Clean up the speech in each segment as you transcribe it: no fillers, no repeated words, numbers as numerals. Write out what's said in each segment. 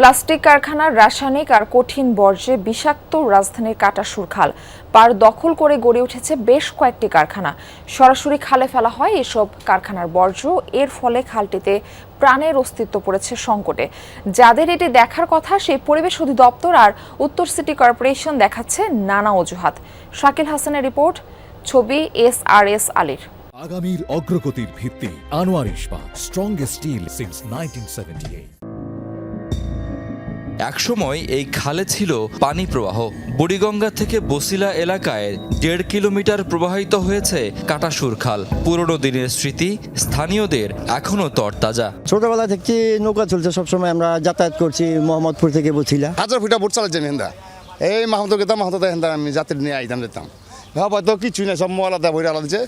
Plastic কারখানার রাসায়নিক আর কঠিন বর্জ্যে বিষাক্ত রাজধানীর কাটাসুর খাল পার দখল করে গড়ে উঠেছে বেশ কয়েকটি কারখানা। সরাসরি খালে ফেলা হয় এসব কারখানার বর্জ্য। এর ফলে খালটিতে প্রাণের অস্তিত্ব পড়েছে সংকটে। যাদের এটি দেখার কথা সেই পরিবেশ অধিদপ্তর আর উত্তর সিটি কর্পোরেশন দেখাচ্ছে নানা অজুহাত। শাকিল হাসানের রিপোর্ট, ছবি SRS আলীর। আগামীর অগ্রগতির ভিত্তি আনোয়ার ইস্পাত, স্ট্রংগেস্ট স্টিল সিন্স 1978। একসময় এই খালে ছিল পানি প্রবাহ। বুড়িগঙ্গা থেকে বসিলা এলাকায় 1.5 কিলোমিটার প্রবাহিত হয়েছে কাটাসুর খাল। পুরনো দিনের স্মৃতি স্থানীয়দের এখনো তরতাজা। ছোটবেলা থেকে নৌকা চলছে, সবসময় আমরা যাতায়াত করছি মোহাম্মদপুর থেকে বসিলা। 1000 ফুটা বোট চালাচ্ছেন হেন্দা, এই মাহমুদ গেতাম মাহমুদ হেন্দা আমি যাত্রী নিয়ে আইতাম যেতাম। হয়তো কিছুই না, সব আলাদা বইরা আলাদা।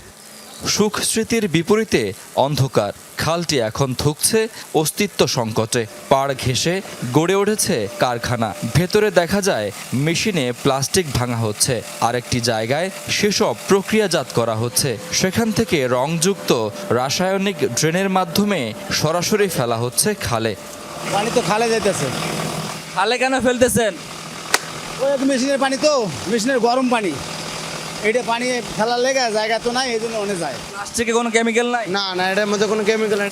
সুখ স্মৃতির বিপরীতে অন্ধকার। খালটি এখন থুকছে অস্তিত্ব সংকটে। পাড় ঘেঁষে গড়ে উঠেছে কারখানা। ভেতরে দেখা যায় মেশিনে প্লাস্টিক ভাঙা হচ্ছে, আরেকটি জায়গায় সেসব প্রক্রিয়াজাত করা হচ্ছে। সেখান থেকে রংযুক্ত রাসায়নিক ড্রেনের মাধ্যমে সরাসরি ফেলা হচ্ছে খালে। পানি তো খালে যাইতেছে। খালে কেন ফেলতেছেন? ওই মেশিনের পানি, তো মেশিনের গরম পানি, এটা পানি ফেলার লেগে জায়গা তো নাই, এই জন্য অনেক যায়। প্লাস্টিকে কোনো কেমিক্যাল নাই? না, এটার মধ্যে কোনো কেমিক্যাল নাই।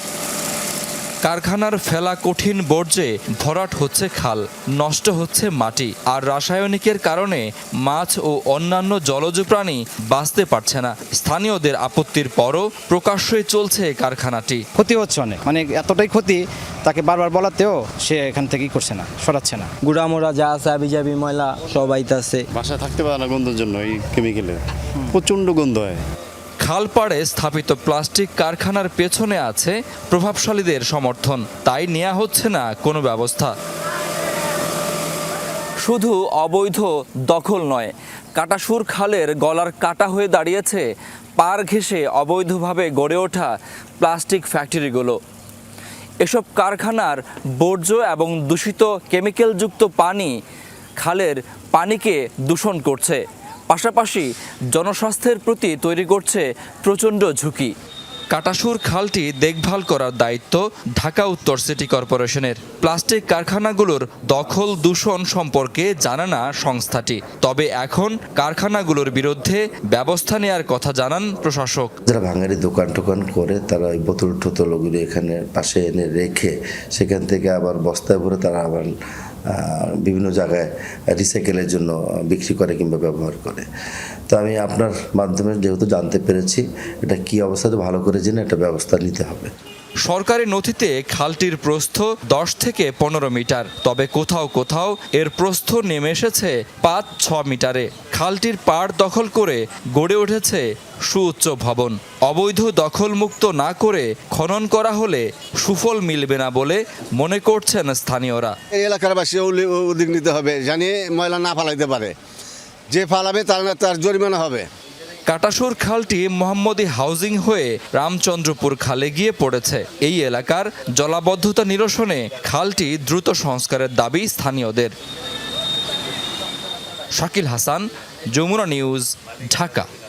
কারখানার ফেলা কঠিন বর্জ্যে ভরাট হচ্ছে খাল, নষ্ট হচ্ছে মাটি, আর রাসায়নিকের কারণে মাছ ও অন্যান্য জলজ প্রাণী বাঁচতে পারছে না। স্থানীয়দের আপত্তির পরও প্রকাশ্যই চলছে কারখানাটি। ক্ষতি হচ্ছে অনেক, মানে এতটাই ক্ষতি, তাকে বারবার বলাতেও সে এখান থেকেই করছে না, সরাচ্ছে না। গুড়ামোড়া যা আছে, আবিজাবি ময়লা সব আইতাছে। বাসায় থাকতে পারে না গন্ধের জন্য, এই কেমিক্যালের প্রচণ্ড গন্ধ হয়। খালপাড়ে স্থাপিত প্লাস্টিক কারখানার পেছনে আছে প্রভাবশালীদের সমর্থন, তাই নেওয়া হচ্ছে না কোনো ব্যবস্থা। শুধু অবৈধ দখল নয়, কাটাসুর খালের গলার কাটা হয়ে দাঁড়িয়েছে পাড় ঘেঁষে অবৈধভাবে গড়ে ওঠা প্লাস্টিক ফ্যাক্টরিগুলো। এসব কারখানার বর্জ্য এবং দূষিত কেমিক্যালযুক্ত পানি খালের পানিকে দূষণ করছে, পাশাপাশি জনস্বাস্থ্যের প্রতি তৈরি করছে প্রচণ্ড ঝুঁকি। কাটাসুর খালটি দেখভাল করার দায়িত্ব ঢাকা উত্তর সিটি কর্পোরেশনের। প্লাস্টিক কারখানাগুলোর দখল দূষণ সম্পর্কে জানে না সংস্থাটি, তবে এখন কারখানাগুলোর বিরুদ্ধে ব্যবস্থা নেওয়ার কথা জানান প্রশাসক। যারা ভাঙারি দোকান টোকান করে, তারা ওই বোতল টোতলগুলি এখানে পাশে এনে রেখে সেখান থেকে আবার বস্তায় ভরে তারা আবার বিভিন্ন জায়গায় রিসাইকেলের জন্য বিক্রি করে কিংবা ব্যবহার করে। তো আমি আপনার মাধ্যমে যেহেতু জানতে পেরেছি, এটা কি অবস্থাতে ভালো করে জেনে একটা ব্যবস্থা নিতে হবে। সরকারি নথিতে খালটির প্রস্থ 10 থেকে 15 মিটার, তবে কোথাও কোথাও এর প্রস্থ নেমে এসেছে 5-6 মিটারে। খালটির পাড় দখল করে গড়ে উঠেছে সুউচ্চ ভবন। অবৈধ দখলমুক্ত না করে খনন করা হলে সুফল মিলবে না বলে মনে করছেন স্থানীয়রা। এই এলাকার বাসী উদ্যোগ নিতে হবে, জানিয়ে ময়লা না ফালাইতে পারে। যে ফালাবে তার জরিমানা হবে। কাটাসুর খালটি মোহাম্মদী হাউজিং হয়ে রামচন্দ্রপুর খালে গিয়ে পড়েছে। এই এলাকার জলাবদ্ধতা নিরসনে খালটি দ্রুত সংস্কারের দাবি স্থানীয়দের। শাকিল হাসান, যমুনা নিউজ, ঢাকা।